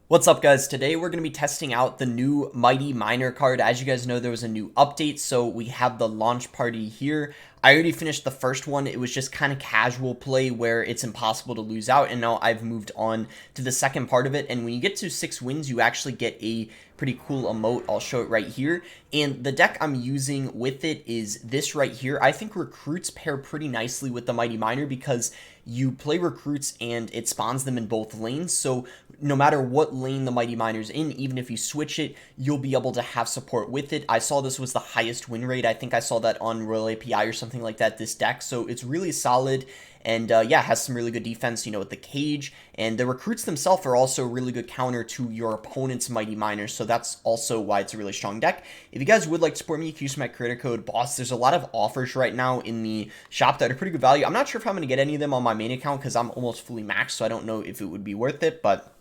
What's up, guys? Today we're going to be testing out the new Mighty Miner card. As you guys know, there was a new update, so we have the launch party here. I already finished the first one. It was just kind of casual play where it's impossible to lose out, and now I've moved on to the second part of it. And when you get to 6 wins, you actually get a pretty cool emote. I'll show it right here. And the deck I'm using with it is this right here. I think recruits pair pretty nicely with the Mighty Miner because you play recruits and it spawns them in both lanes. So no matter what lane the Mighty Miner's in, even if you switch it, you'll be able to have support with it. I saw this was the highest win rate. I think I saw that on Royal API or something like that, this deck. So it's really solid. And yeah, has some really good defense, with the cage. And the recruits themselves are also a really good counter to your opponent's Mighty Miners. So that's also why it's a really strong deck. If you guys would like to support me, you can use my creator code BOSS. There's a lot of offers right now in the shop that are pretty good value. I'm not sure if I'm going to get any of them on my main account because I'm almost fully maxed. So I don't know if it would be worth it. But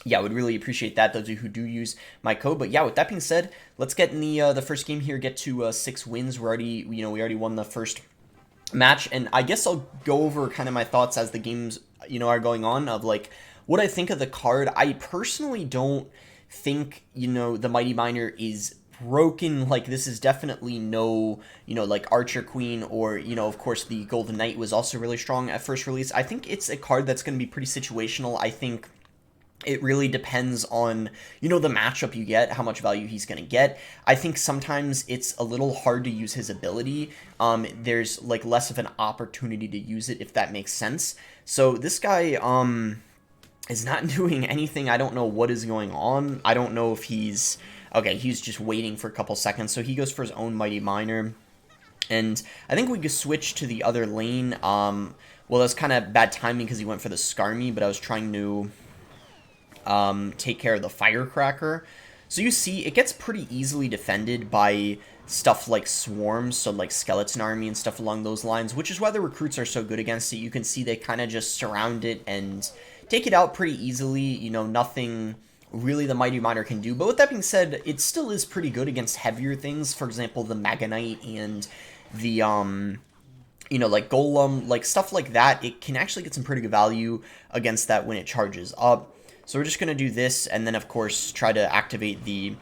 yeah, I would really appreciate that, those of you who do use my code. But yeah, with that being said, let's get in the first game here, get to 6 wins. We're already, we already won the first match, and I guess I'll go over kind of my thoughts as the games are going on of like what I think of the card. I personally don't think the Mighty Miner is broken. Like, this is definitely no like Archer Queen, or of course the Golden Knight was also really strong at first release. I think it's a card that's going to be pretty situational. I think it really depends on, the matchup you get, how much value he's going to get. I think sometimes it's a little hard to use his ability. There's, like, less of an opportunity to use it, if that makes sense. So this guy is not doing anything. I don't know what is going on. I don't know if he's... Okay, he's just waiting for a couple seconds. So he goes for his own Mighty Miner. And I think we could switch to the other lane. Well, that's kind of bad timing because he went for the Skarmy, but I was trying to... take care of the Firecracker. So you see, it gets pretty easily defended by stuff like swarms, so like Skeleton Army and stuff along those lines, which is why the recruits are so good against it. You can see they kind of just surround it and take it out pretty easily. Nothing really the Mighty Miner can do. But with that being said, it still is pretty good against heavier things. For example, the Mega Knight and the like Golem, like stuff like that. It can actually get some pretty good value against that when it charges up. So we're just going to do this, and then, of course, try to activate the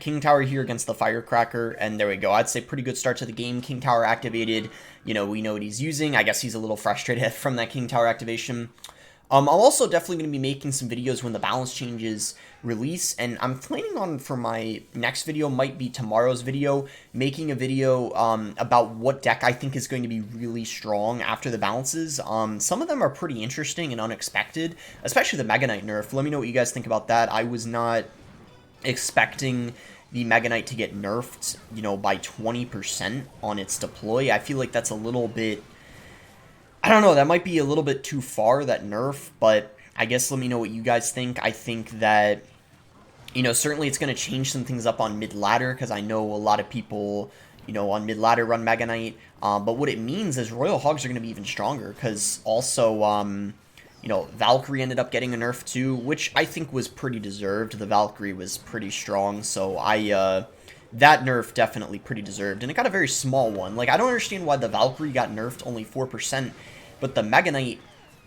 King Tower here against the Firecracker, and there we go. I'd say pretty good start to the game. King Tower activated. We know what he's using. I guess he's a little frustrated from that King Tower activation. I'm also definitely going to be making some videos when the balance changes release, and I'm planning on, for my next video, might be tomorrow's video, making a video about what deck I think is going to be really strong after the balances. Some of them are pretty interesting and unexpected, especially the Mega Knight nerf. Let me know what you guys think about that. I was not expecting the Mega Knight to get nerfed, by 20% on its deploy. I feel like that's a little bit... I don't know, that might be a little bit too far, that nerf, but I guess let me know what you guys think. I think that, certainly it's going to change some things up on mid-ladder, because I know a lot of people, on mid-ladder run Mega Knight, but what it means is Royal Hogs are going to be even stronger, because also, Valkyrie ended up getting a nerf too, which I think was pretty deserved. The Valkyrie was pretty strong, so that nerf definitely pretty deserved, and it got a very small one. Like, I don't understand why the Valkyrie got nerfed only 4%, but the Mega Knight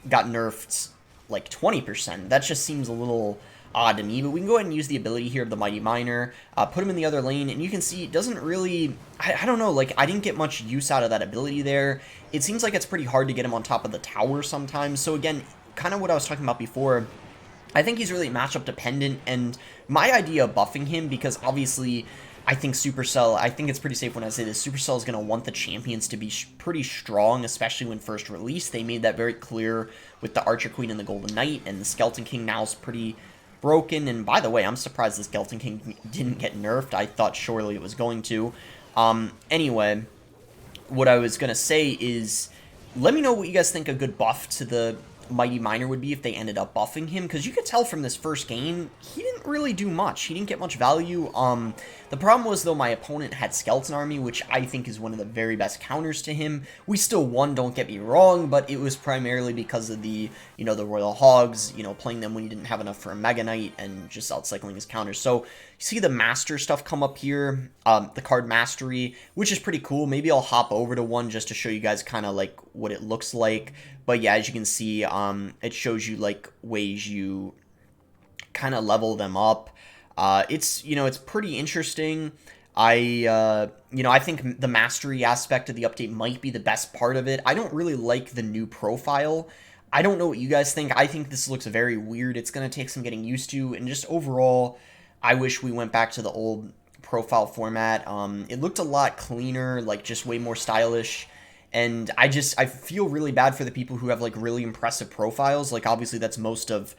got nerfed like 20%. That just seems a little odd to me, but we can go ahead and use the ability here of the Mighty Miner, put him in the other lane, and you can see it doesn't really... I don't know, like, I didn't get much use out of that ability there. It seems like it's pretty hard to get him on top of the tower sometimes, so again, kind of what I was talking about before, I think he's really matchup dependent, and my idea of buffing him, because obviously... I think Supercell, I think it's pretty safe when I say this, Supercell is going to want the champions to be pretty strong, especially when first released. They made that very clear with the Archer Queen and the Golden Knight, and the Skeleton King now is pretty broken. And by the way, I'm surprised the Skeleton King didn't get nerfed. I thought surely it was going to. Anyway, what I was going to say is, let me know what you guys think a good buff to the Mighty Miner would be if they ended up buffing him, because you could tell from this first game, he didn't really do much. He didn't get much value. The problem was, though, my opponent had Skeleton Army, which I think is one of the very best counters to him. We still won, don't get me wrong, but it was primarily because of the, the Royal Hogs, playing them when he didn't have enough for a Mega Knight and just outcycling his counters. So, you see the Master stuff come up here, the card Mastery, which is pretty cool. Maybe I'll hop over to one just to show you guys kind of like what it looks like. But yeah, as you can see, it shows you like ways you kind of level them up. It's, you know, it's pretty interesting. You know, I think the mastery aspect of the update might be the best part of it. I don't really like the new profile. I don't know what you guys think. I think this looks very weird. It's going to take some getting used to, and just overall, I wish we went back to the old profile format. It looked a lot cleaner, like just way more stylish. And I feel really bad for the people who have like really impressive profiles. Like obviously that's most of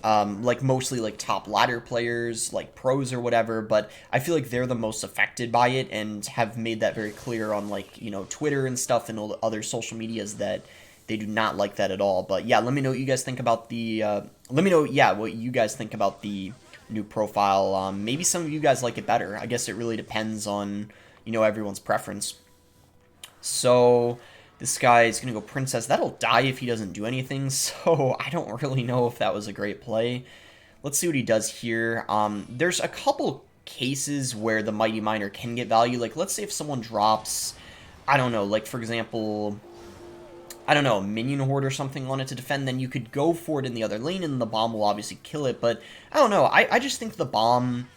like mostly like top ladder players, like pros or whatever, but I feel like they're the most affected by it and have made that very clear on like, you know, Twitter and stuff and all the other social medias that they do not like that at all. But yeah, let me know what you guys think about the, let me know, yeah, what you guys think about the new profile. Maybe some of you guys like it better. I guess it really depends on, you know, everyone's preference. So this guy is going to go Princess. That'll die if he doesn't do anything, so I don't really know if that was a great play. Let's see what he does here. There's a couple cases where the Mighty Miner can get value. Like, let's say if someone drops, I don't know, like, for example, I don't know, a minion horde or something on it to defend, then you could go for it in the other lane, and the bomb will obviously kill it, but I don't know. I just think the bomb...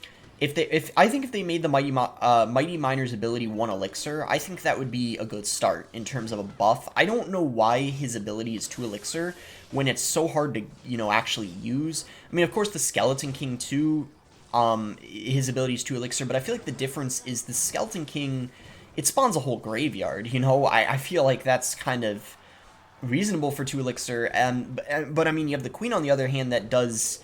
I think if they made the Mighty Miner's ability 1 Elixir, I think that would be a good start in terms of a buff. I don't know why his ability is 2 Elixir when it's so hard to, you know, actually use. I mean, of course, the Skeleton King too, his ability is 2 Elixir, but I feel like the difference is the Skeleton King, it spawns a whole graveyard, you know? I feel like that's kind of reasonable for 2 Elixir, but I mean, you have the Queen on the other hand that does...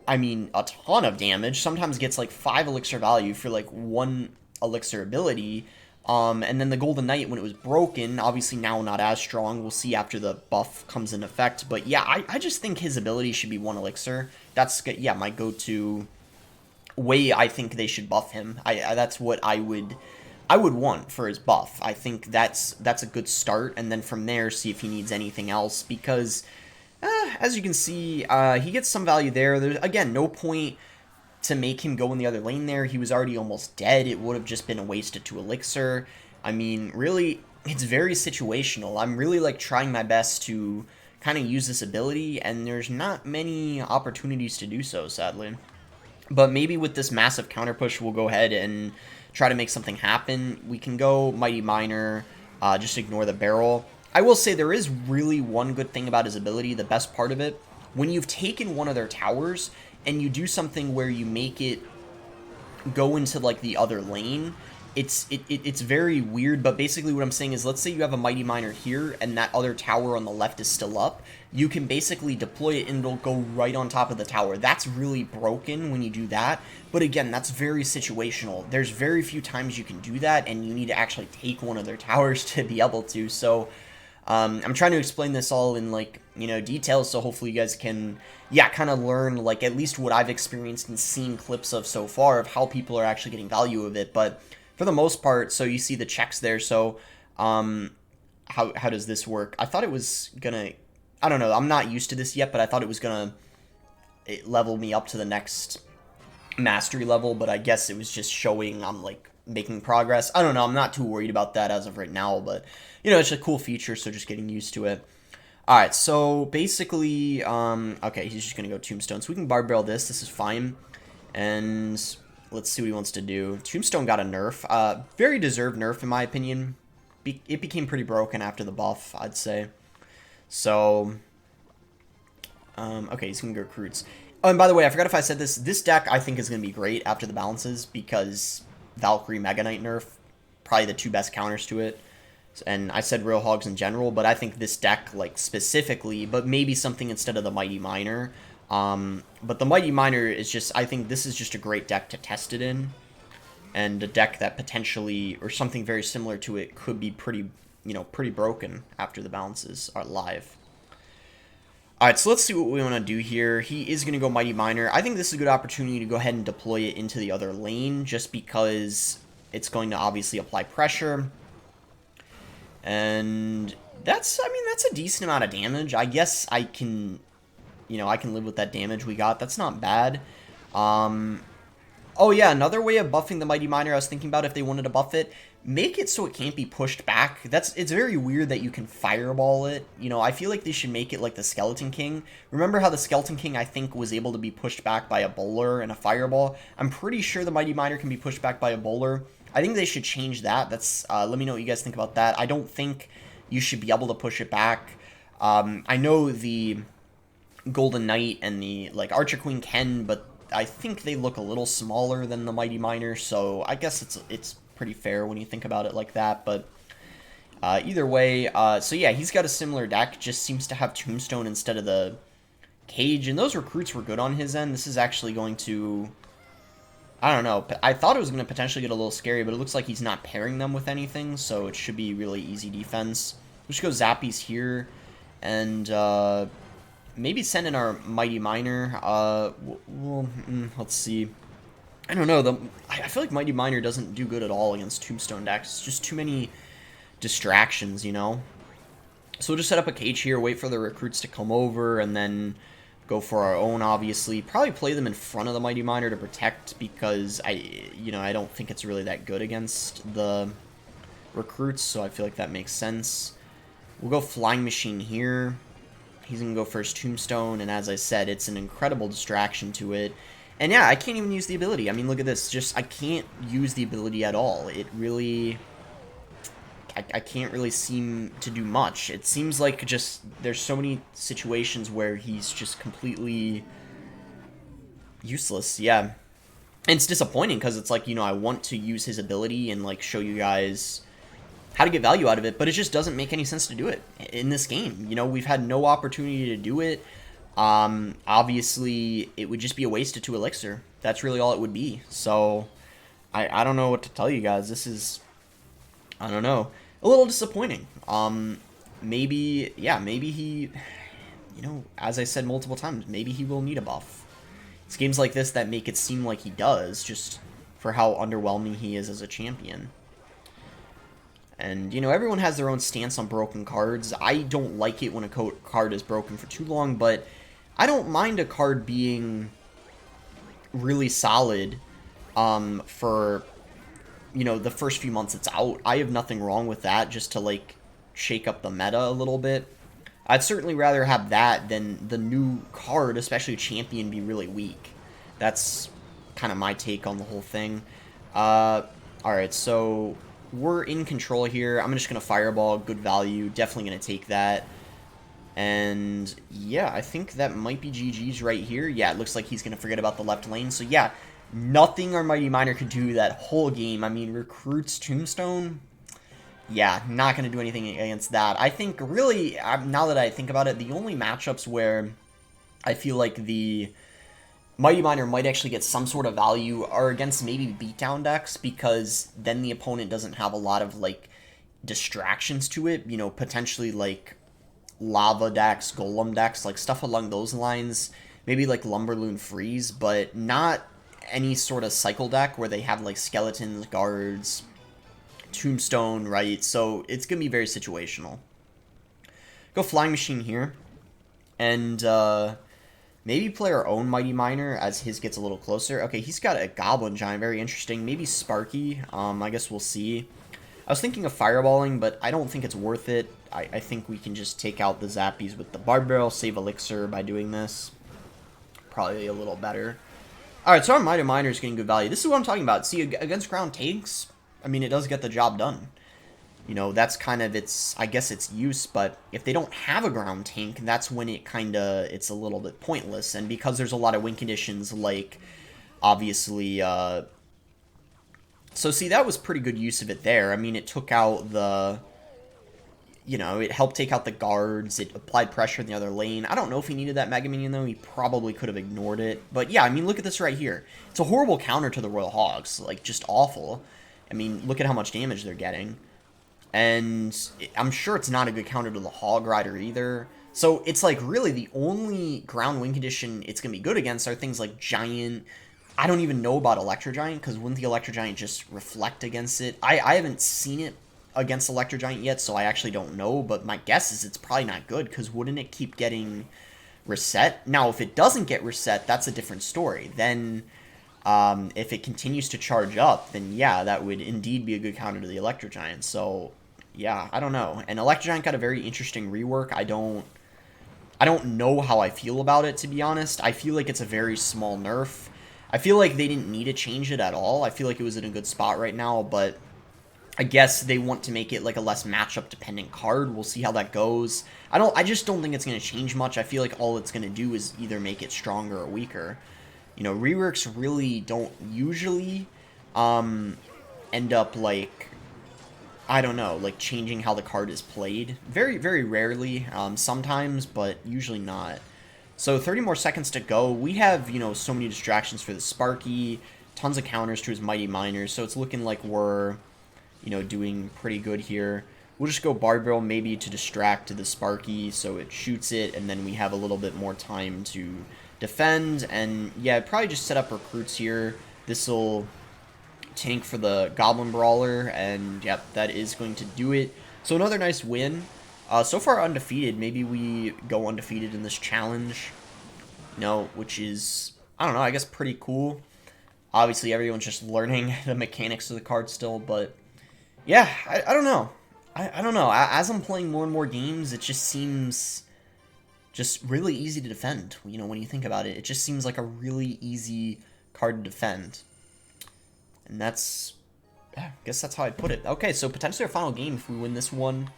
I mean, a ton of damage, sometimes gets like 5 elixir value for like 1 elixir ability, and then the Golden Knight, when it was broken, obviously now not as strong, we'll see after the buff comes in effect, but yeah, I just think his ability should be 1 elixir. That's, yeah, my go-to way I think they should buff him. That's what I would want for his buff. I think that's a good start, and then from there, see if he needs anything else, because... as you can see, he gets some value there. There's, again, no point to make him go in the other lane there. He was already almost dead. It would have just been a waste of 2 elixir. I mean, really, it's very situational. I'm really, like, trying my best to kind of use this ability, and there's not many opportunities to do so, sadly. But maybe with this massive counter push, we'll go ahead and try to make something happen. We can go Mighty Miner, just ignore the barrel. I will say there is really one good thing about his ability, the best part of it. When you've taken one of their towers and you do something where you make it go into like the other lane, it's very weird, but basically what I'm saying is, let's say you have a Mighty Miner here and that other tower on the left is still up, you can basically deploy it and it'll go right on top of the tower. That's really broken when you do that, but again, that's very situational. There's very few times you can do that, and you need to actually take one of their towers to be able to, so... I'm trying to explain this all in, like, you know, details, so hopefully you guys can, yeah, kind of learn, like, at least what I've experienced and seen clips of so far of how people are actually getting value of it, but for the most part, so you see the checks there, so, how does this work? I thought it was gonna, I don't know, I'm not used to this yet, but I thought it was gonna level me up to the next mastery level, but I guess it was just showing I'm, like, making progress. I don't know, I'm not too worried about that as of right now, but, you know, it's a cool feature, so just getting used to it. Alright, so basically, okay, he's just gonna go Tombstone, so we can Barb Barrel this is fine, and let's see what he wants to do. Tombstone got a nerf, very deserved nerf in my opinion. It became pretty broken after the buff, I'd say. So, okay, he's gonna go Recruits. Oh, and by the way, I forgot if I said this, this deck I think is gonna be great after the balances, because Valkyrie Mega Knight nerf, probably the 2 best counters to it. And I said Royal Hogs in general, but I think this deck, like, specifically, but maybe something instead of the Mighty Miner. But the Mighty Miner is just, I think this is just a great deck to test it in. And a deck that potentially, or something very similar to it, could be pretty, you know, pretty broken after the balances are live. Alright, so let's see what we want to do here. He is going to go Mighty Miner. I think this is a good opportunity to go ahead and deploy it into the other lane, just because it's going to obviously apply pressure. And that's, I mean, that's a decent amount of damage. I guess I can, you know, I can live with that damage we got. That's not bad. Oh yeah, another way of buffing the Mighty Miner I was thinking about if they wanted to buff it, make it so it can't be pushed back. It's very weird that you can fireball it. You know, I feel like they should make it like the Skeleton King. Remember how the Skeleton King, I think, was able to be pushed back by a bowler and a fireball? I'm pretty sure the Mighty Miner can be pushed back by a bowler. I think they should change that. Let me know what you guys think about that. I don't think you should be able to push it back. I know the Golden Knight and the like Archer Queen can, but I think they look a little smaller than the Mighty Miner, so I guess it's pretty fair when you think about it like that, but either way, so yeah, he's got a similar deck, just seems to have Tombstone instead of the Cage, and those recruits were good on his end. This is actually going to, I don't know, I thought it was going to potentially get a little scary, but it looks like he's not pairing them with anything, so it should be really easy defense. We should go Zappies here, and maybe send in our Mighty Miner. Let's see. I don't know. I feel like Mighty Miner doesn't do good at all against Tombstone decks. It's just too many distractions, you know? So we'll just set up a cage here, wait for the recruits to come over, and then go for our own, obviously. Probably play them in front of the Mighty Miner to protect, because I don't think it's really that good against the recruits, so I feel like that makes sense. We'll go Flying Machine here. He's going to go first Tombstone, and as I said, it's an incredible distraction to it. And yeah, I can't even use the ability. I mean, look at this. I can't use the ability at all. It really... I can't really seem to do much. It seems like just there's so many situations where he's just completely useless. Yeah. And it's disappointing because it's like, I want to use his ability and like show you guys how to get value out of it, but it just doesn't make any sense to do it in this game. We've had no opportunity to do it. Obviously, it would just be a waste of 2 elixir. That's really all it would be. So, I don't know what to tell you guys. This is, I don't know, a little disappointing. Maybe he, as I said multiple times, maybe he will need a buff. It's games like this that make it seem like he does, just for how underwhelming he is as a champion. And, everyone has their own stance on broken cards. I don't like it when a card is broken for too long, but I don't mind a card being really solid for, the first few months it's out. I have nothing wrong with that, just to, like, shake up the meta a little bit. I'd certainly rather have that than the new card, especially champion, be really weak. That's kind of my take on the whole thing. Alright, so we're in control here. I'm just going to fireball, good value, definitely going to take that. And yeah, I think that might be GG's right here. Yeah, it looks like he's going to forget about the left lane. So yeah, nothing our Mighty Miner could do that whole game. I mean, recruits Tombstone, yeah, not going to do anything against that. I think really, now that I think about it, the only matchups where I feel like the Mighty Miner might actually get some sort of value are against maybe beatdown decks, because then the opponent doesn't have a lot of, like, distractions to it, potentially, like, lava decks, golem decks, like, stuff along those lines, maybe, like, Lumberloon Freeze, but not any sort of cycle deck where they have, like, skeletons, guards, Tombstone, right? So it's going to be very situational. Go Flying Machine here, and, maybe play our own Mighty Miner as his gets a little closer. Okay, he's got a Goblin Giant, very interesting. Maybe Sparky, I guess we'll see. I was thinking of fireballing, but I don't think it's worth it. I think we can just take out the Zappies with the Barb Barrel, save Elixir by doing this. Probably a little better. Alright, so our Mighty Miner is getting good value. This is what I'm talking about. See, against ground tanks, I mean, it does get the job done. That's kind of I guess its use, but if they don't have a ground tank, that's when it's a little bit pointless. And because there's a lot of win conditions, like, obviously, so see, that was pretty good use of it there. I mean, it took out the, it helped take out the guards, it applied pressure in the other lane. I don't know if he needed that Mega Minion, though. He probably could have ignored it. But yeah, I mean, look at this right here. It's a horrible counter to the Royal Hogs, like, just awful. I mean, look at how much damage they're getting. And I'm sure it's not a good counter to the Hog Rider either. So it's like really the only ground win condition it's going to be good against are things like Giant. I don't even know about Electro Giant, because wouldn't the Electro Giant just reflect against it? I haven't seen it against Electro Giant yet, so I actually don't know. But my guess is it's probably not good, because wouldn't it keep getting reset? Now, if it doesn't get reset, that's a different story. Then if it continues to charge up, then yeah, that would indeed be a good counter to the Electro Giant. So yeah, I don't know. And Electro Giant got a very interesting rework. I don't know how I feel about it, to be honest. I feel like it's a very small nerf. I feel like they didn't need to change it at all. I feel like it was in a good spot right now, but I guess they want to make it like a less matchup dependent card. We'll see how that goes. I just don't think it's going to change much. I feel like all it's going to do is either make it stronger or weaker. You know, reworks really don't usually end up like, I don't know, like changing how the card is played. Very, very rarely, sometimes, but usually not. So 30 more seconds to go. We have, you know, so many distractions for the Sparky, tons of counters to his Mighty Miners, so it's looking like we're, you know, doing pretty good here. We'll just go Barbell maybe to distract to the Sparky so it shoots it, and then we have a little bit more time to defend. And yeah, probably just set up recruits here. This will tank for the Goblin Brawler, and yep, that is going to do it. So another nice win. So far undefeated. Maybe we go undefeated in this challenge, you know, which is, I don't know, I guess pretty cool. Obviously everyone's just learning the mechanics of the card still, but yeah, I don't know. I don't know. As I'm playing more and more games, it just seems just really easy to defend. You know, when you think about it, it just seems like a really easy card to defend. And that's, yeah, I guess that's how I'd put it. Okay, so potentially our final game if we win this one.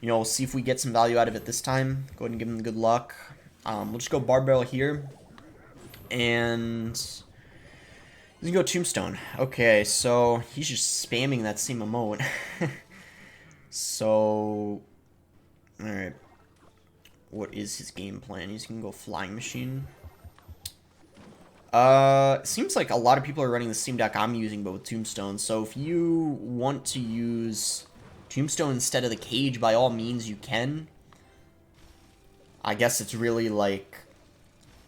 You know, we'll see if we get some value out of it this time. Go ahead and give them good luck. We'll just go Barbell here. And we can go Tombstone. Okay, so he's just spamming that same emote. So, alright. What is his game plan? He's gonna go Flying Machine. Seems like a lot of people are running the same deck I'm using, but with Tombstone. So if you want to use Tombstone instead of the Cage, by all means you can. I guess it's really like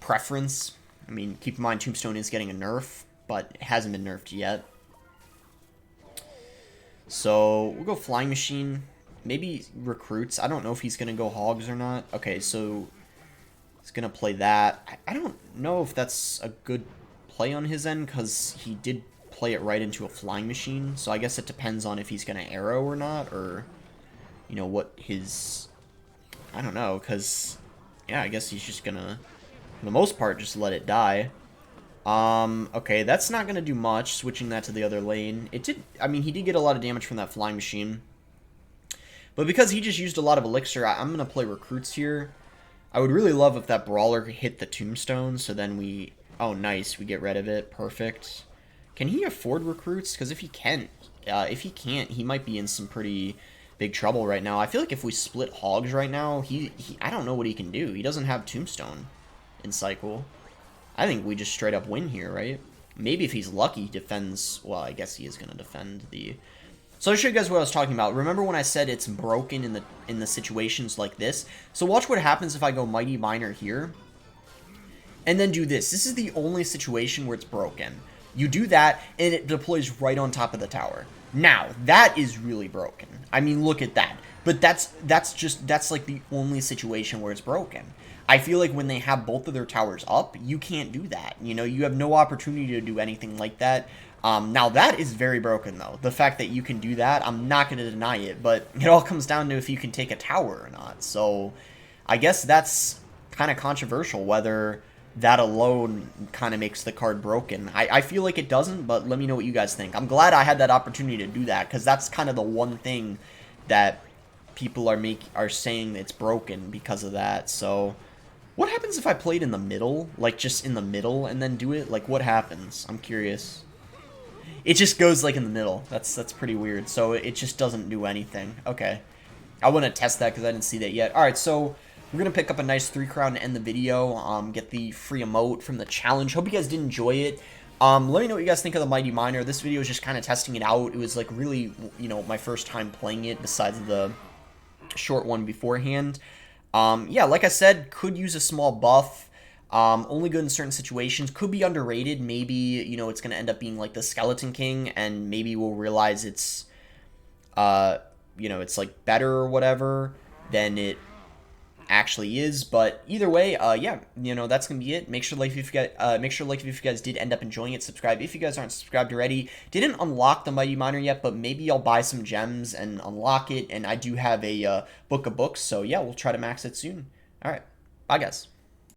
preference. I mean, keep in mind Tombstone is getting a nerf, but it hasn't been nerfed yet. So we'll go Flying Machine. Maybe Recruits. I don't know if he's going to go Hogs or not. Okay, so he's going to play that. I don't know if that's a good play on his end, because he did play it right into a Flying Machine. So I guess it depends on if he's going to arrow or not, or, you know, what his... I don't know, because, yeah, I guess he's just going to, for the most part, just let it die. Okay, that's not going to do much, switching that to the other lane. It did, I mean, he did get a lot of damage from that Flying Machine. But because he just used a lot of Elixir, I'm going to play Recruits here. I would really love if that Brawler hit the Tombstone, so then we... Oh, nice, we get rid of it. Perfect. Can he afford Recruits? Because if he can't, he might be in some pretty big trouble right now. I feel like if we split Hogs right now, I don't know what he can do. He doesn't have Tombstone in cycle. I think we just straight up win here, right? Maybe if he's lucky, he defends... Well, I guess he is going to defend the... So I'll show you guys what I was talking about. Remember when I said it's broken in the situations like this? So watch what happens if I go Mighty Miner here. And then do this. This is the only situation where it's broken. You do that, and it deploys right on top of the tower. Now, that is really broken. I mean, look at that. But that's like the only situation where it's broken. I feel like when they have both of their towers up, you can't do that. You know, you have no opportunity to do anything like that. Now, that is very broken, though. The fact that you can do that, I'm not going to deny it, but it all comes down to if you can take a tower or not. So, I guess that's kind of controversial, whether that alone kind of makes the card broken. I feel like it doesn't, but let me know what you guys think. I'm glad I had that opportunity to do that, because that's kind of the one thing that people are saying it's broken because of that. So, what happens if I played in the middle? Like, just in the middle and then do it? Like, what happens? I'm curious. It just goes, like, in the middle. That's pretty weird. So, it just doesn't do anything. Okay. I want to test that because I didn't see that yet. Alright, so we're going to pick up a nice 3 crown to end the video. Get the free emote from the challenge. Hope you guys did enjoy it. Let me know what you guys think of the Mighty Miner. This video is just kind of testing it out. It was, like, really, you know, my first time playing it besides the short one beforehand. Yeah, like I said, could use a small buff. Only good in certain situations. Could be underrated. Maybe, you know, it's going to end up being like the Skeleton King, and maybe we'll realize it's, you know, it's like better or whatever than it actually is. But either way, yeah, that's gonna be it. Make sure like if you guys if you guys did end up enjoying it, subscribe if you guys aren't subscribed already. Didn't unlock the Mighty Miner yet, but maybe I'll buy some gems and unlock it. And I do have a book of books, so yeah, we'll try to max it soon. All right, bye guys.